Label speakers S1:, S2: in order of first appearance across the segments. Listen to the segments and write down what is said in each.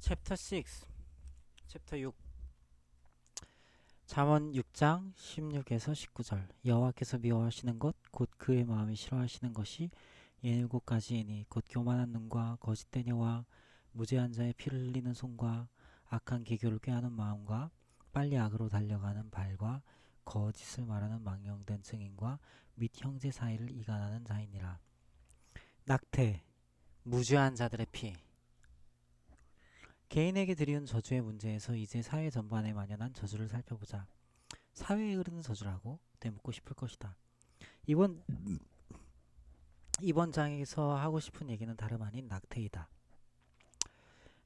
S1: 챕터 6 챕터 6 잠언 6장 16에서 19절 여호와께서 미워하시는 것 곧 그의 마음이 싫어하시는 것이 이 7가지이니 곧 교만한 눈과 거짓된 혀와 무죄한 자의 피를 흘리는 손과 악한 계교를 꾀하는 마음과 빨리 악으로 달려가는 발과 거짓을 말하는 망령된 증인과 및 형제 사이를 이간하는 자이니라. 낙태, 무죄한 자들의 피. 개인에게 드리운 저주의 문제에서 이제 사회 전반에 만연한 저주를 살펴보자. 사회에 흐르는 저주라고 되묻고 싶을 것이다. 이번 장에서 하고 싶은 얘기는 다름 아닌 낙태이다.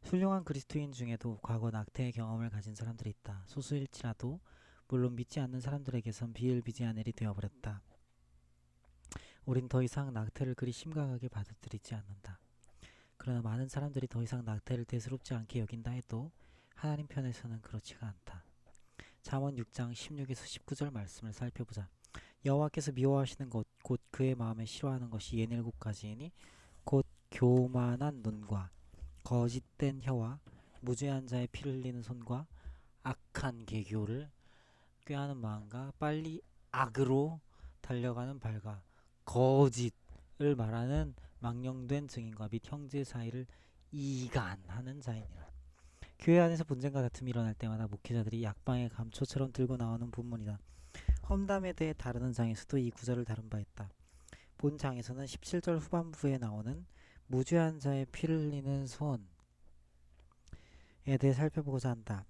S1: 훌륭한 그리스도인 중에도 과거 낙태의 경험을 가진 사람들이 있다. 소수일지라도 물론 믿지 않는 사람들에게선 비일비재한 일이 되어버렸다. 우린 더 이상 낙태를 그리 심각하게 받아들이지 않는다. 그러나 많은 사람들이 더 이상 낙태를 대수롭지 않게 여긴다 해도 하나님 편에서는 그렇지가 않다. 잠언 6장 16에서 19절 말씀을 살펴보자. 여호와께서 미워하시는 것 곧 그의 마음에 싫어하는 것이 7가지이니 곧 교만한 눈과 거짓된 혀와 무죄한 자의 피를 흘리는 손과 악한 계교를 꾀하는 마음과 빨리 악으로 달려가는 발과 거짓을 말하는 망령된 증인과 및 형제 사이를 이간하는 자이니라. 교회 안에서 분쟁과 다툼이 일어날 때마다 목회자들이 약방의 감초처럼 들고 나오는 본문이다. 험담에 대해 다루는 장에서도 이 구절을 다룬 바 있다. 본 장에서는 17절 후반부에 나오는 무죄한 자의 피를 흘리는 손에 대해 살펴보고자 한다.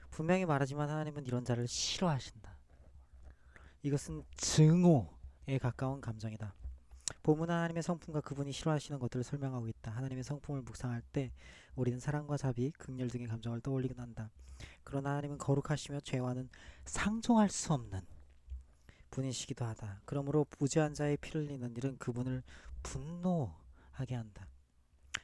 S1: 분명히 말하지만 하나님은 이런 자를 싫어하신다. 이것은 증오에 가까운 감정이다. 본문은 하나님의 성품과 그분이 싫어하시는 것들을 설명하고 있다. 하나님의 성품을 묵상할 때 우리는 사랑과 자비, 긍휼 등의 감정을 떠올리곤 한다. 그러나 하나님은 거룩하시며 죄와는 상종할 수 없는 분이시기도 하다. 그러므로 무죄한 자의 피를 흘리는 일은 그분을 분노하게 한다.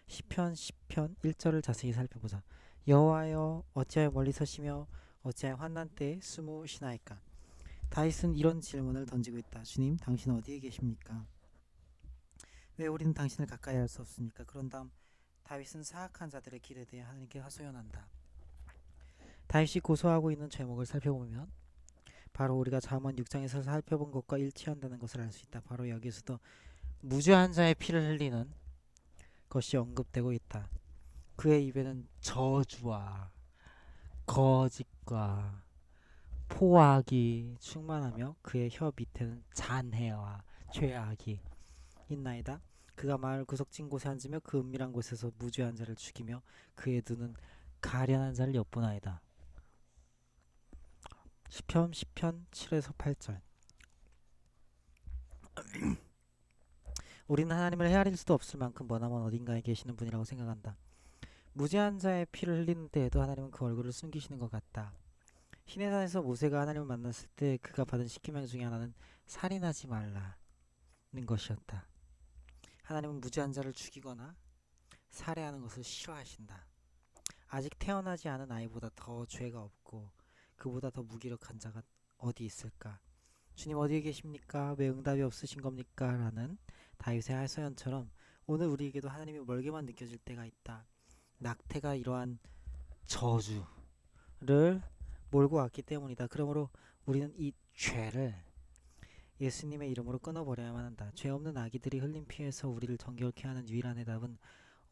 S1: 시편 10편 1절을 자세히 살펴보자. 여호와여 어찌하여 멀리 서시며 어찌하여 환난 때에 숨으시나이까. 다윗은 이런 질문을 던지고 있다. 주님, 당신 어디에 계십니까? 왜 우리는 당신을 가까이 할 수 없습니까? 그런 다음 다윗은 사악한 자들의 길에 대해 하나님께 하소연한다. 다윗이 고소하고 있는 제목을 살펴보면 바로 우리가 잠언 6장에서 살펴본 것과 일치한다는 것을 알 수 있다. 바로 여기서도 무죄한 자의 피를 흘리는 것이 언급되고 있다. 그의 입에는 저주와 거짓과 포악이 충만하며 그의 혀 밑에는 잔해와 죄악이 있나이다. 그가 마을 구석진 곳에 앉으며 그 은밀한 곳에서 무죄한 자를 죽이며 그의 눈은 가련한 자를 엿보나이다. 시편 10편 7에서 8절. 우리는 하나님을 헤아릴 수도 없을 만큼 머나먼 어딘가에 계시는 분이라고 생각한다. 무죄한 자의 피를 흘리는 때에도 하나님은 그 얼굴을 숨기시는 것 같다. 시내산에서 모세가 하나님을 만났을 때 그가 받은 10계명 중에 하나는 살인하지 말라는 것이었다. 하나님은 무죄한 자를 죽이거나 살해하는 것을 싫어하신다. 아직 태어나지 않은 아이보다 더 죄가 없고 그보다 더 무기력한 자가 어디 있을까? 주님 어디에 계십니까? 왜 응답이 없으신 겁니까? 라는 다윗의 하소연처럼 오늘 우리에게도 하나님이 멀게만 느껴질 때가 있다. 낙태가 이러한 저주를 몰고 왔기 때문이다. 그러므로 우리는 이 죄를 예수님의 이름으로 끊어버려야만 한다. 죄 없는 아기들이 흘린 피에서 우리를 정결케 하는 유일한 해답은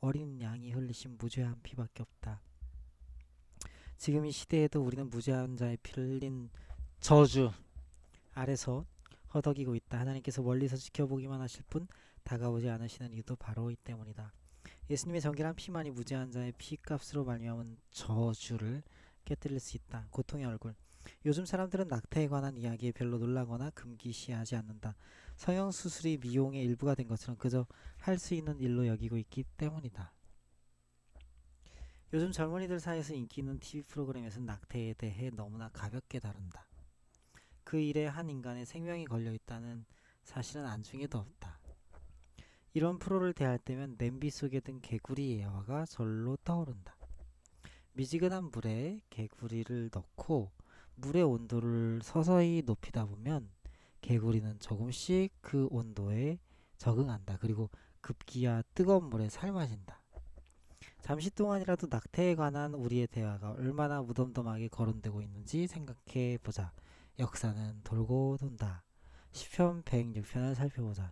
S1: 어린 양이 흘리신 무죄한 피밖에 없다. 지금 이 시대에도 우리는 무죄한 자의 피를 흘린 저주 아래서 허덕이고 있다. 하나님께서 멀리서 지켜보기만 하실 뿐 다가오지 않으시는 이유도 바로 이 때문이다. 예수님의 정결한 피만이 무죄한 자의 피값으로 말미암은 저주를 깨뜨릴 수 있다. 고통의 얼굴. 요즘 사람들은 낙태에 관한 이야기에 별로 놀라거나 금기시하지 않는다. 성형수술이 미용의 일부가 된 것처럼 그저 할 수 있는 일로 여기고 있기 때문이다. 요즘 젊은이들 사이에서 인기 있는 TV 프로그램에서는 낙태에 대해 너무나 가볍게 다룬다. 그 일에 한 인간의 생명이 걸려있다는 사실은 안중에도 없다. 이런 프로를 대할 때면 냄비 속에 든 개구리 예화가 절로 떠오른다. 미지근한 물에 개구리를 넣고 물의 온도를 서서히 높이다 보면 개구리는 조금씩 그 온도에 적응한다. 그리고 급기야 뜨거운 물에 삶아진다. 잠시 동안이라도 낙태에 관한 우리의 대화가 얼마나 무덤덤하게 거론되고 있는지 생각해 보자. 역사는 돌고 돈다. 시편 106편을 살펴보자.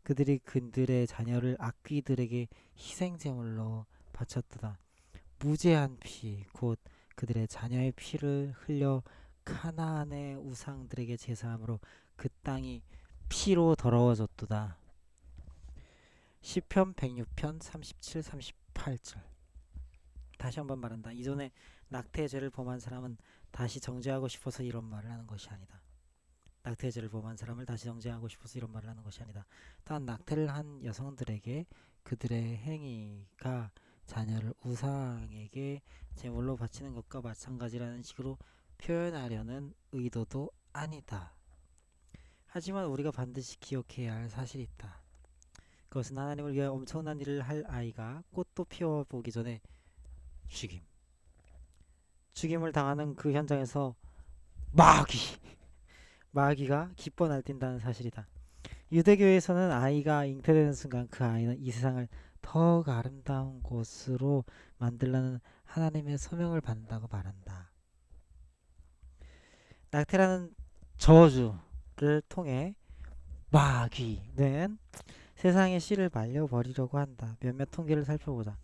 S1: 그들이 그들의 자녀를 악귀들에게 희생제물로 바쳤도다. 무죄한 피, 곧 그들의 자녀의 피를 흘려 카나안의 우상들에게 제사함으로 그 땅이 피로 더러워졌도다. 시편 106편 37, 38절. 다시 한번 말한다. 이전에 낙태의 죄를 범한 사람은 다시 정죄하고 싶어서 이런 말을 하는 것이 아니다. 낙태의 죄를 범한 사람을 다시 정죄하고 싶어서 이런 말을 하는 것이 아니다. 또한 낙태를 한 여성들에게 그들의 행위가 자녀를 우상에게 제물로 바치는 것과 마찬가지라는 식으로 표현하려는 의도도 아니다. 하지만 우리가 반드시 기억해야 할 사실이 있다. 그것은 하나님을 위해 엄청난 일을 할 아이가 꽃도 피워보기 전에 죽임을 당하는 그 현장에서 마귀가 기뻐 날뛴다는 사실이다. 유대교에서는 아이가 잉태되는 순간 그 아이는 이 세상을 더욱 아름다운 곳으로 만들라는 하나님의 소명을 받는다고 말한다. 낙태라는 저주를 통해 마귀는 세상의 씨를 말려버리려고 한다. 몇몇 통계를 살펴보자.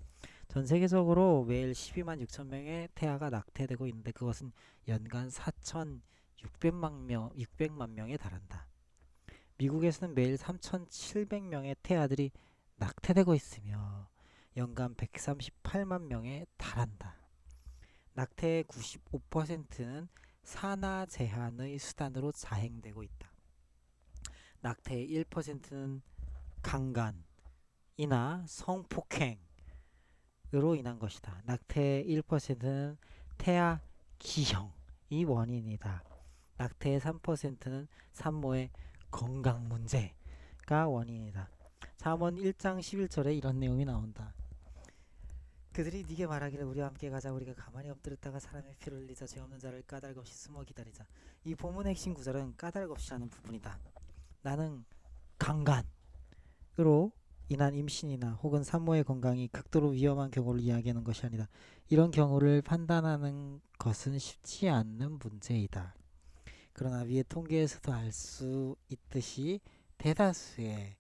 S1: 전 세계적으로 매일 12만 6천 명의 태아가 낙태되고 있는데 그것은 연간 4,600만 명에 달한다. 미국에서는 매일 3,700명의 태아들이 낙태되고 있으며 연간 138만 명에 달한다. 낙태의 95%는 산하 제한의 수단으로 자행되고 있다. 낙태의 1%는 강간이나 성폭행으로 인한 것이다. 낙태의 1%는 태아 기형이 원인이다. 낙태의 3%는 산모의 건강 문제가 원인이다. 잠언 1장 11절에 이런 내용이 나온다. 그들이 네게 말하기를 우리와 함께 가자. 우리가 가만히 엎드렸다가 사람의 피를 흘리자. 죄 없는 자를 까닭없이 숨어 기다리자. 이 본문의 핵심 구절은 까닭없이라는 부분이다. 나는 강간으로 인한 임신이나 혹은 산모의 건강이 극도로 위험한 경우를 이야기하는 것이 아니다. 이런 경우를 판단하는 것은 쉽지 않는 문제이다. 그러나 위의 통계에서도 알 수 있듯이 대다수의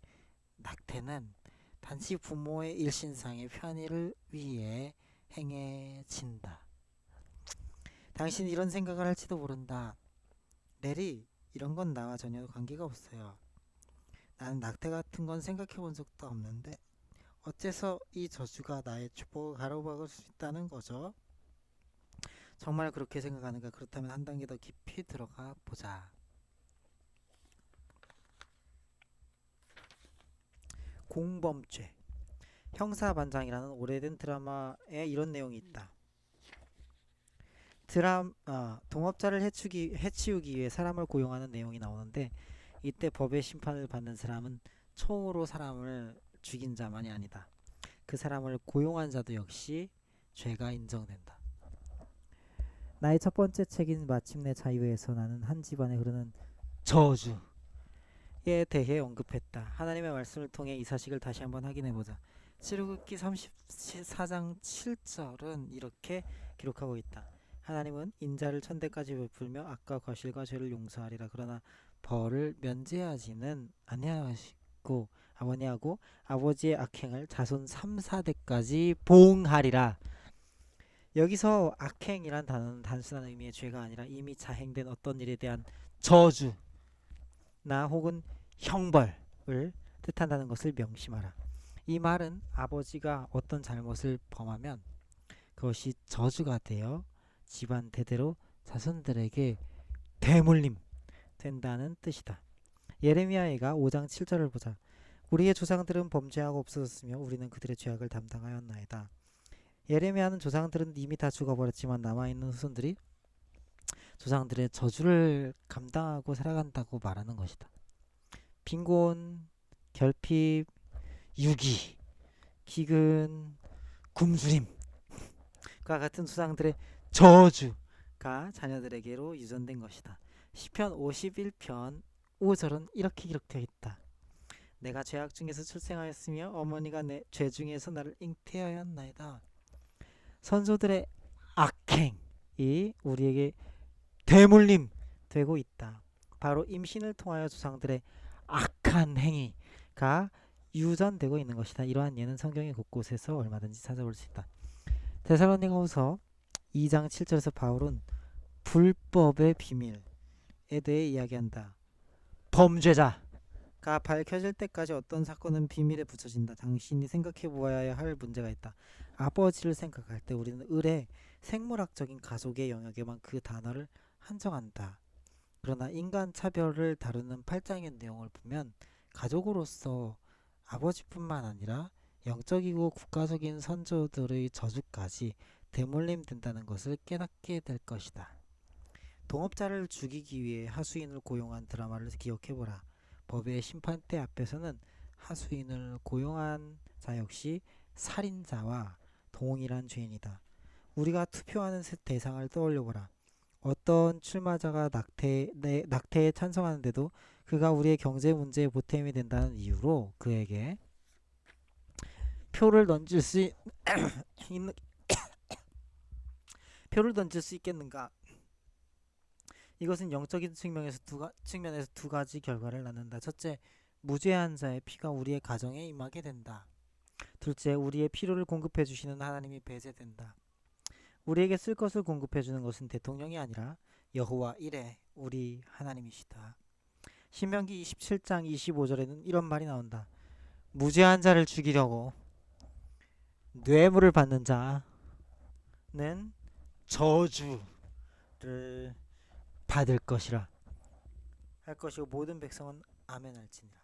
S1: 낙태는 단지 부모의 일신상의 편의를 위해 행해진다. 당신 이런 생각을 할지도 모른다. 레리, 이런 건 나와 전혀 관계가 없어요. 나는 낙태 같은 건 생각해 본 적도 없는데 어째서 이 저주가 나의 축복을 가로막을 수 있다는 거죠? 정말 그렇게 생각하는가? 그렇다면 한 단계 더 깊이 들어가 보자. 공범죄. 형사반장이라는 오래된 드라마에 이런 내용이 있다. 동업자를 해치우기 위해 사람을 고용하는 내용이 나오는데 이때 법의 심판을 받는 사람은 총으로 사람을 죽인 자만이 아니다. 그 사람을 고용한 자도 역시 죄가 인정된다. 나의 첫 번째 책인 마침내 자유에서 나는 한 집안에 흐르는 저주에 대해 언급했다. 하나님의 말씀을 통해 이 사실을 다시 한번 확인해보자. 출애굽기 34장 7절은 이렇게 기록하고 있다. 하나님은 인자를 천대까지 베풀며 악과 과실과 죄를 용서하리라. 그러나 벌을 면제하지는 아니하시고 아버지의 악행을 자손 3, 4대까지 보응하리라. 여기서 악행이란 단어는 단순한 의미의 죄가 아니라 이미 자행된 어떤 일에 대한 저주나 혹은 형벌을 뜻한다는 것을 명심하라. 이 말은 아버지가 어떤 잘못을 범하면 그것이 저주가 되어 집안 대대로 자손들에게 대물림 된다는 뜻이다. 예레미야가 5장 7절을 보자. 우리의 조상들은 범죄하고 없어졌으며 우리는 그들의 죄악을 담당하였나이다. 예레미야는 조상들은 이미 다 죽어버렸지만 남아있는 후손들이 조상들의 저주를 감당하고 살아간다고 말하는 것이다. 빈곤, 결핍, 유기, 기근, 굶주림과 같은 조상들의 저주가 자녀들에게로 유전된 것이다. 시편 51편 5절은 이렇게 기록되어 있다. 내가 죄악 중에서 출생하였으며 어머니가 내 죄 중에서 나를 잉태하였나이다. 선조들의 악행이 우리에게 대물림 되고 있다. 바로 임신을 통하여 조상들의 악한 행위가 유전되고 있는 것이다. 이러한 예는 성경의 곳곳에서 얼마든지 찾아볼 수 있다. 데살로니가후서 2장 7절에서 바울은 불법의 비밀에 대해 이야기한다. 범죄자가 밝혀질 때까지 어떤 사건은 비밀에 붙여진다. 당신이 생각해 보아야 할 문제가 있다. 아버지를 생각할 때 우리는 을의 생물학적인 가족의 영역에만 그 단어를 한정한다. 그러나 인간 차별을 다루는 8장의 내용을 보면 가족으로서 아버지뿐만 아니라 영적이고 국가적인 선조들의 저주까지 대물림 된다는 것을 깨닫게 될 것이다. 동업자를 죽이기 위해 하수인을 고용한 드라마를 기억해보라. 법의 심판대 앞에서는 하수인을 고용한 자 역시 살인자와 동일한 죄인이다. 우리가 투표하는 대상을 떠올려보라. 어떤 출마자가 낙태에 찬성하는데도 그가 우리의 경제 문제에 보탬이 된다는 이유로 그에게 표를 던질 수 있는 표를 던질 수 있겠는가? 이것은 영적인 측면에서 두 가지 결과를 낳는다. 첫째, 무죄한 자의 피가 우리의 가정에 임하게 된다. 둘째, 우리의 필요를 공급해 주시는 하나님이 배제된다. 우리에게 쓸 것을 공급해 주는 것은 대통령이 아니라 여호와 이레 우리 하나님이시다. 신명기 27장 25절에는 이런 말이 나온다. 무죄한 자를 죽이려고 뇌물을 받는 자는 저주를 받을 것이라 할 것이고 모든 백성은 아멘 할지니라.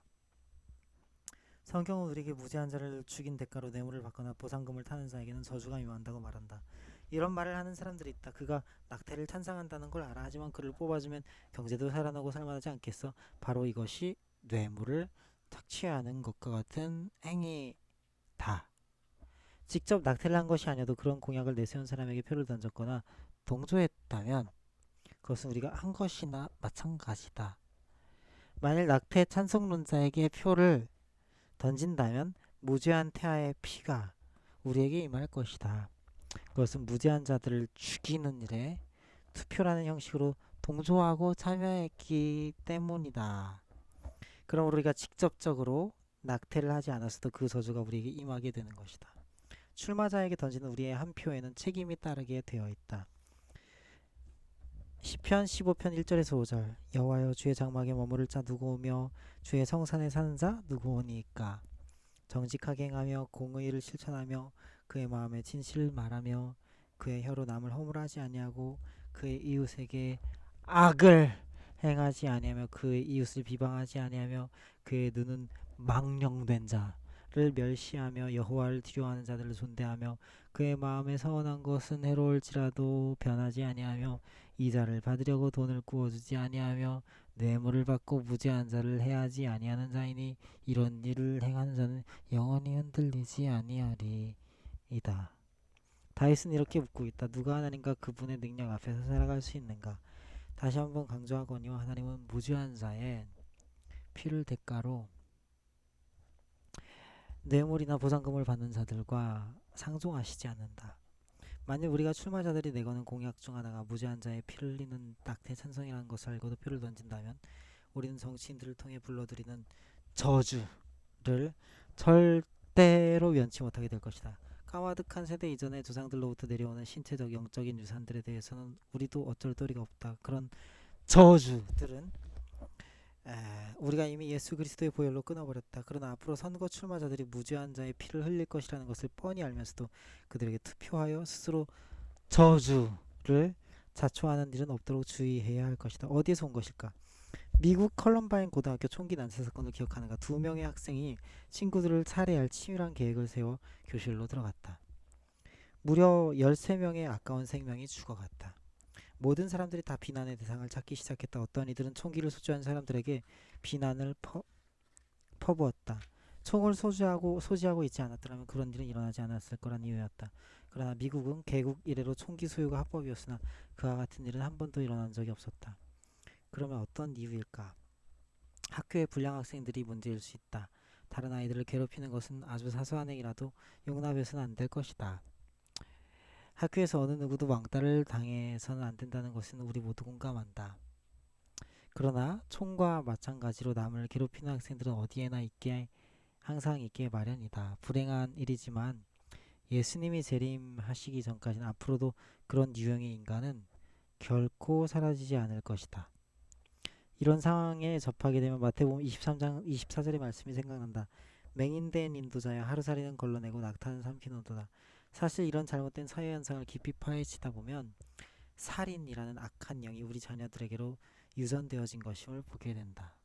S1: 성경은 우리에게 무죄한 자를 죽인 대가로 뇌물을 받거나 보상금을 타는 자에게는 저주가 임한다고 말한다. 이런 말을 하는 사람들이 있다. 그가 낙태를 찬성한다는 걸 알아. 하지만 그를 뽑아주면 경제도 살아나고 살만하지 않겠어? 바로 이것이 뇌물을 착취하는 것과 같은 행위다. 직접 낙태를 한 것이 아니어도 그런 공약을 내세운 사람에게 표를 던졌거나 동조했다면 그것은 우리가 한 것이나 마찬가지다. 만일 낙태 찬성론자에게 표를 던진다면 무죄한 태아의 피가 우리에게 임할 것이다. 그것은 무죄한 자들을 죽이는 일에 투표라는 형식으로 동조하고 참여했기 때문이다. 그럼 우리가 직접적으로 낙태를 하지 않았어도 그 저주가 우리에게 임하게 되는 것이다. 출마자에게 던지는 우리의 한 표에는 책임이 따르게 되어 있다. 시편 15편 1절에서 5절 여호와여 주의 장막에 머무를 자 누구오며 주의 성산에 사는 자 누구오니까 정직하게 행하며 공의를 실천하며 그의 마음에 진실을 말하며 그의 혀로 남을 허물하지 아니하고 그의 이웃에게 악을 행하지 아니하며 그의 이웃을 비방하지 아니하며 그의 눈은 망령된 자를 멸시하며 여호와를 두려워하는 자들을 존대하며 그의 마음에 서원한 것은 해로울지라도 변하지 아니하며 이자를 받으려고 돈을 구워주지 아니하며 뇌물을 받고 무죄한 자를 해하지 아니하는 자이니 이런 일을 행하는 자는 영원히 흔들리지 아니하리이다. 다윗은 이렇게 묻고 있다. 누가 하나님과 그분의 능력 앞에서 살아갈 수 있는가? 다시 한번 강조하거니와 하나님은 무죄한 자의 피를 대가로 뇌물이나 보상금을 받는 자들과 상종하시지 않는다. 만일 우리가 출마자들이 내거는 공약 중 하나가 무죄한 자의 피를 흘리는 낙태 찬성이라는 것을 알고도 표를 던진다면 우리는 정치인들을 통해 불러들이는 저주를 절대로 면치 못하게 될 것이다. 까마득한 세대 이전의 조상들로부터 내려오는 신체적 영적인 유산들에 대해서는 우리도 어쩔 도리가 없다. 그런 저주들은 우리가 이미 예수 그리스도의 보혈로 끊어버렸다. 그러나 앞으로 선거 출마자들이 무죄한 자의 피를 흘릴 것이라는 것을 뻔히 알면서도 그들에게 투표하여 스스로 저주를 자초하는 일은 없도록 주의해야 할 것이다. 어디에서 온 것일까? 미국 컬럼바인 고등학교 총기 난사 사건을 기억하는가? 2명의 학생이 친구들을 살해할 치밀한 계획을 세워 교실로 들어갔다. 무려 13명의 아까운 생명이 죽어갔다. 모든 사람들이 다 비난의 대상을 찾기 시작했다. 어떤 이들은 총기를 소지한 사람들에게 비난을 퍼부었다. 총을 소지하고 있지 않았더라면 그런 일은 일어나지 않았을 거란 이유였다. 그러나 미국은 개국 이래로 총기 소유가 합법이었으나 그와 같은 일은 한 번도 일어난 적이 없었다. 그러면 어떤 이유일까? 학교의 불량 학생들이 문제일 수 있다. 다른 아이들을 괴롭히는 것은 아주 사소한 행위라도 용납해서는 안 될 것이다. 학교에서 어느 누구도 왕따를 당해서는 안 된다는 것은 우리 모두 공감한다. 그러나 총과 마찬가지로 남을 괴롭히는 학생들은 어디에나 있게 항상 있게 마련이다. 불행한 일이지만 예수님이 재림하시기 전까지는 앞으로도 그런 유형의 인간은 결코 사라지지 않을 것이다. 이런 상황에 접하게 되면 마태복음 23장 24절의 말씀이 생각난다. 맹인된 인도자여 하루살이는 걸러내고 낙타는 삼키노도다. 사실 이런 잘못된 사회 현상을 깊이 파헤치다 보면 살인이라는 악한 영이 우리 자녀들에게로 유전되어진 것임을 보게 된다.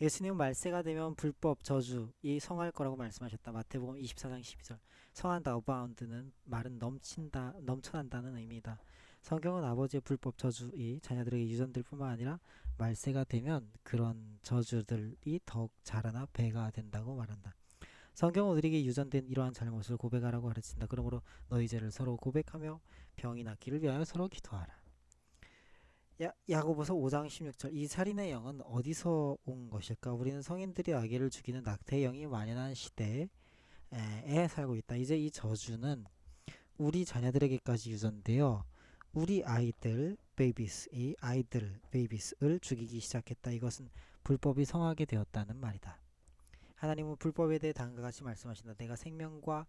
S1: 예수님은 말세가 되면 불법 저주이 성할 거라고 말씀하셨다. 마태복음 24장 12절. 성한다 abound는 말은 넘친다, 넘쳐난다는 의미다. 성경은 아버지의 불법 저주이 자녀들에게 유전될 뿐만 아니라 말세가 되면 그런 저주들이 더욱 자라나 배가 된다고 말한다. 성경은 우리에게 유전된 이러한 잘못을 고백하라고 가르친다. 그러므로 너희 죄를 서로 고백하며 병이 낫기를 위하여 서로 기도하라. 야고보서 5장 16절. 이 살인의 영은 어디서 온 것일까? 우리는 성인들이 아기를 죽이는 낙태의 영이 만연한 시대에 살고 있다. 이제 이 저주는 우리 자녀들에게까지 유전되어 우리 아이들 베이비스를 죽이기 시작했다. 이것은 불법이 성하게 되었다는 말이다. 하나님은 불법에 대해 다음과 같이 말씀하신다. 내가 생명과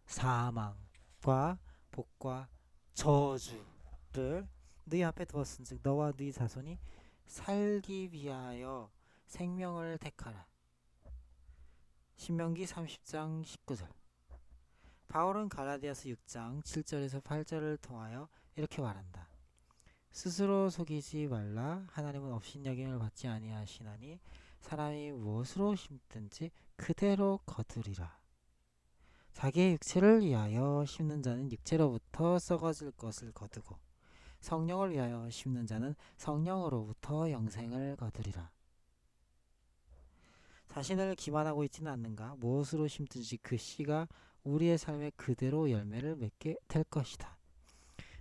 S1: 사망과 복과 저주를 너희 앞에 두었은즉 너와 너희 자손이 살기 위하여 생명을 택하라. 신명기 30장 19절. 바울은 갈라디아서 6장 7절에서 8절을 통하여 이렇게 말한다. 스스로 속이지 말라. 하나님은 업신여김을 받지 아니하시나니 사람이 무엇으로 심든지 그대로 거두리라. 자기의 육체를 위하여 심는 자는 육체로부터 썩어질 것을 거두고 성령을 위하여 심는 자는 성령으로부터 영생을 거두리라. 자신을 기만하고 있지는 않는가? 무엇으로 심든지 그 씨가 우리의 삶에 그대로 열매를 맺게 될 것이다.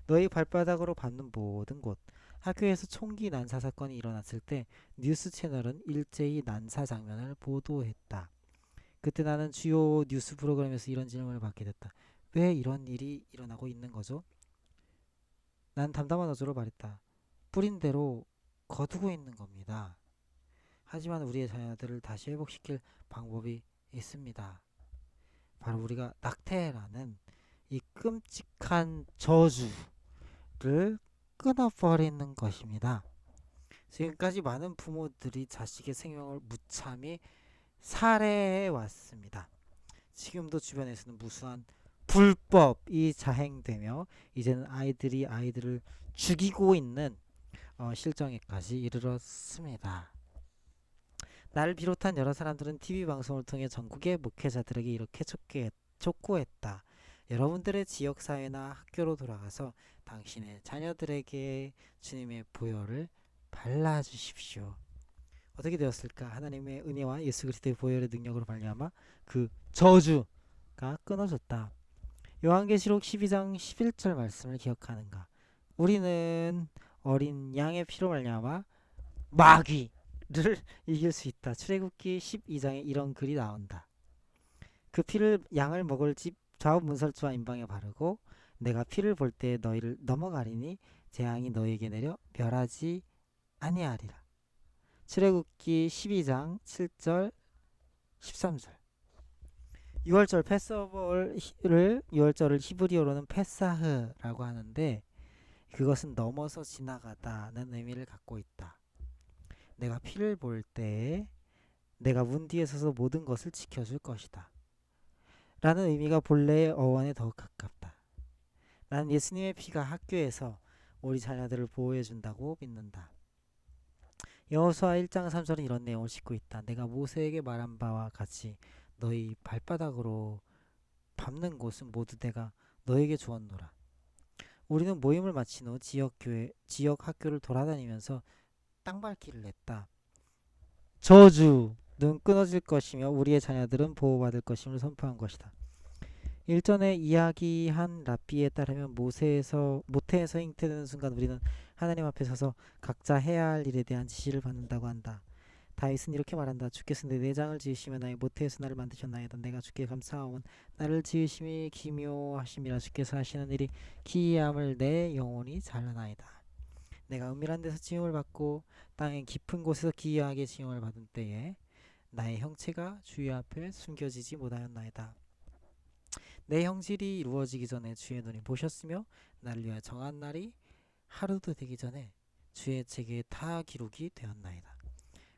S1: 너희 발바닥으로 밟는 모든 곳. 학교에서 총기 난사 사건이 일어났을 때 뉴스 채널은 일제히 난사 장면을 보도했다. 그때 나는 주요 뉴스 프로그램에서 이런 질문을 받게 됐다. 왜 이런 일이 일어나고 있는 거죠? 난 담담한 어조로 말했다. 뿌린 대로 거두고 있는 겁니다. 하지만 우리의 자녀들을 다시 회복시킬 방법이 있습니다. 바로 우리가 낙태라는 이 끔찍한 저주를 끊어버리는 것입니다. 지금까지 많은 부모들이 자식의 생명을 무참히 살해해 왔습니다. 지금도 주변에서는 무수한 불법이 자행되며 이제는 아이들이 아이들을 죽이고 있는 실정에까지 이르렀습니다. 나를 비롯한 여러 사람들은 TV 방송을 통해 전국의 목회자들에게 이렇게 촉구했다. 여러분들의 지역사회나 학교로 돌아가서 당신의 자녀들에게 주님의 보혈을 발라주십시오. 어떻게 되었을까? 하나님의 은혜와 예수 그리스도의 보혈의 능력으로 말미암아 그 저주가 끊어졌다. 요한계시록 12장 11절 말씀을 기억하는가? 우리는 어린 양의 피로 말미암아 마귀를 이길 수 있다. 출애굽기 12장에 이런 글이 나온다. 그 피를 양을 먹을 집 좌우 문설주와 임방에 바르고 내가 피를 볼 때 너희를 넘어가리니 재앙이 너희에게 내려 멸하지 아니하리라. 출애굽기 12장 7절 13절. 6월절 패스오버를 6월절을 히브리어로는 페사흐라고 하는데 그것은 넘어서 지나가다는 의미를 갖고 있다. 내가 피를 볼 때 내가 문 뒤에 서서 모든 것을 지켜줄 것이다. 라는 의미가 본래의 어원에 더욱 가깝다. 나는 예수님의 피가 학교에서 우리 자녀들을 보호해준다고 믿는다. 여호수아 1장 3절은 이런 내용을 싣고 있다. 내가 모세에게 말한 바와 같이 너희 발바닥으로 밟는 곳은 모두 내가 너에게 주었노라. 우리는 모임을 마친 후 지역 학교를 돌아다니면서 땅밟기를 했다. 저주는 끊어질 것이며 우리의 자녀들은 보호받을 것임을 선포한 것이다. 일전에 이야기한 랍비에 따르면 모태에서 잉태되는 순간 우리는 하나님 앞에 서서 각자 해야 할 일에 대한 지시를 받는다고 한다. 다윗은 이렇게 말한다. 주께서 내 내장을 지으시며 나의 모태에서 나를 만드셨나이다. 내가 주께 감사하온 나를 지으심이 기묘하심이라. 주께서 하시는 일이 기이함을 내 영혼이 잘 아나이다. 내가 은밀한 데서 지음을 받고 땅의 깊은 곳에서 기이하게 지음을 받은 때에 나의 형체가 주의 앞에 숨겨지지 못하였나이다. 내 형질이 이루어지기 전에 주의 눈이 보셨으며 나를 위하여 정한 날이 하루도 되기 전에 주의 책에 다 기록이 되었나이다.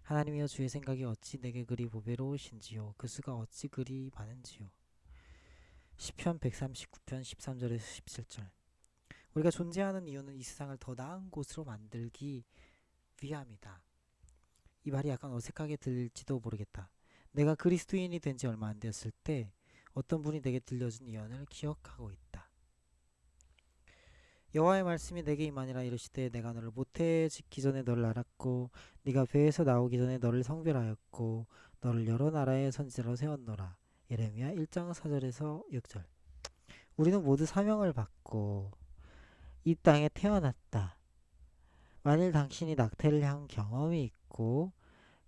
S1: 하나님이여, 주의 생각이 어찌 내게 그리 보배로우신지요, 그 수가 어찌 그리 많은지요. 시편 139편 13절에서 17절. 우리가 존재하는 이유는 이 세상을 더 나은 곳으로 만들기 위함이다. 이 말이 약간 어색하게 들릴지도 모르겠다. 내가 그리스도인이 된 지 얼마 안 되었을 때 어떤 분이 내게 들려준 예언을 기억하고 있다. 여호와의 말씀이 내게 임하니라. 이르시되 내가 너를 모태에 짓기 전에 너를 알았고 네가 배에서 나오기 전에 너를 성별하였고 너를 여러 나라의 선지자로 세웠노라. 예레미야 1장 4절에서 6절. 우리는 모두 사명을 받고 이 땅에 태어났다. 만일 당신이 낙태를 한 경험이 있고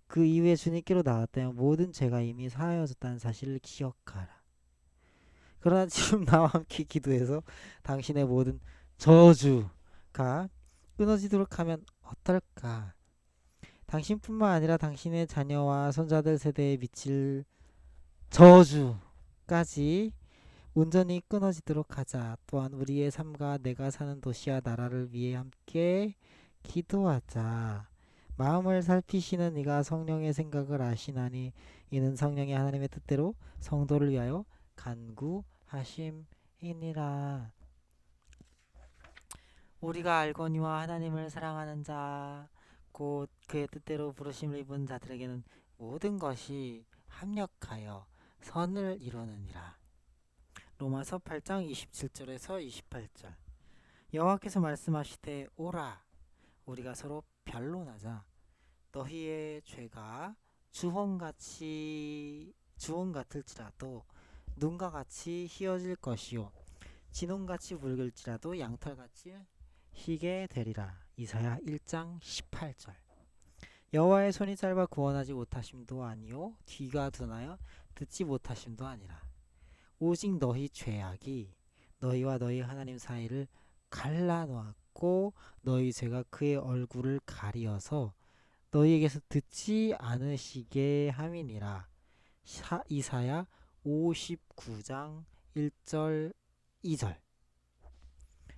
S1: 그 이후에 주님께로 나왔다면 모든 죄가 이미 사하여졌다는 사실을 기억하라. 그러나 지금 나와 함께 기도해서 당신의 모든 저주가 끊어지도록 하면 어떨까? 당신뿐만 아니라 당신의 자녀와 손자들 세대에 미칠 저주까지 온전히 끊어지도록 하자. 또한 우리의 삶과 내가 사는 도시와 나라를 위해 함께 기도하자. 마음을 살피시는 이가 성령의 생각을 아시나니 이는 성령이 하나님의 뜻대로 성도를 위하여 간구하심이니라. 우리가 알거니와 하나님을 사랑하는 자 곧 그의 뜻대로 부르심을 입은 자들에게는 모든 것이 합력하여 선을 이루느니라. 로마서 8장 27절에서 28절. 여호와께서 말씀하시되 오라 우리가 서로 변론하자. 너희의 죄가 주홍 같을지라도 눈과 같이 희어질 것이요 진홍같이 붉을지라도 양털같이 희게 되리라. 이사야 1장 18절. 여호와의 손이 짧아 구원하지 못하심도 아니요 귀가 둔하여 듣지 못하심도 아니라 오직 너희 죄악이 너희와 너희 하나님 사이를 갈라놓았고 너희 죄가 그의 얼굴을 가리어서 너희에게서 듣지 않으시게 함이니라. 이사야 59장 1절 2절.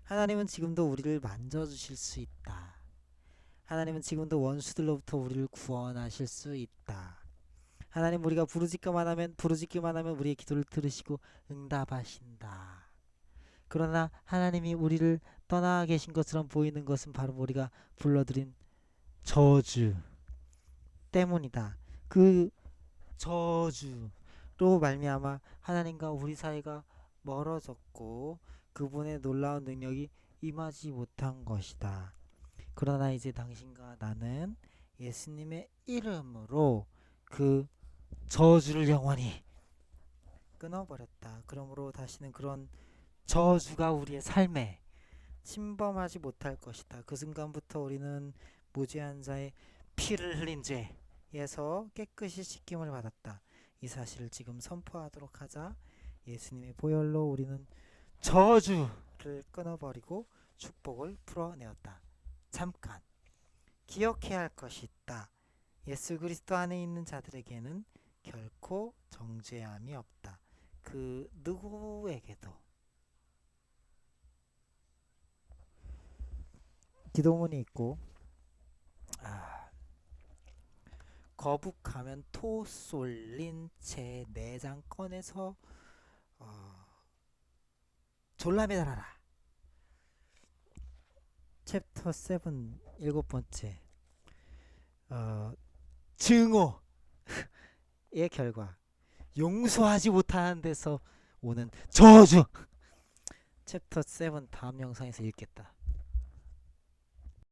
S1: 하나님은 지금도 우리를 만져주실 수 있다. 하나님은 지금도 원수들로부터 우리를 구원하실 수 있다. 하나님, 우리가 부르짖기만 하면 우리의 기도를 들으시고 응답하신다. 그러나 하나님이 우리를 떠나 계신 것처럼 보이는 것은 바로 우리가 불러들인 저주 때문이다. 그 저주로 말미암아 하나님과 우리 사이가 멀어졌고 그분의 놀라운 능력이 임하지 못한 것이다. 그러나 이제 당신과 나는 예수님의 이름으로 그 저주를 영원히 끊어버렸다. 그러므로 다시는 그런 저주가 우리의 삶에 침범하지 못할 것이다. 그 순간부터 우리는 무죄한 자의 피를 흘린 죄에서 깨끗이 씻김을 받았다. 이 사실을 지금 선포하도록 하자. 예수님의 보혈로 우리는 저주를 끊어버리고 축복을 풀어내었다. 잠깐 기억해야 할 것이 있다. 예수 그리스도 안에 있는 자들에게는 결코 정죄함이 없다. 그 누구에게도. 기도문이 있고 거북하면 토 쏠린 채 내장 꺼내서 졸라 매달아라. 챕터 7 7번째 증오의 결과 용서하지 못하는 데서 오는 저주. 챕터 7 다음 영상에서 읽겠다.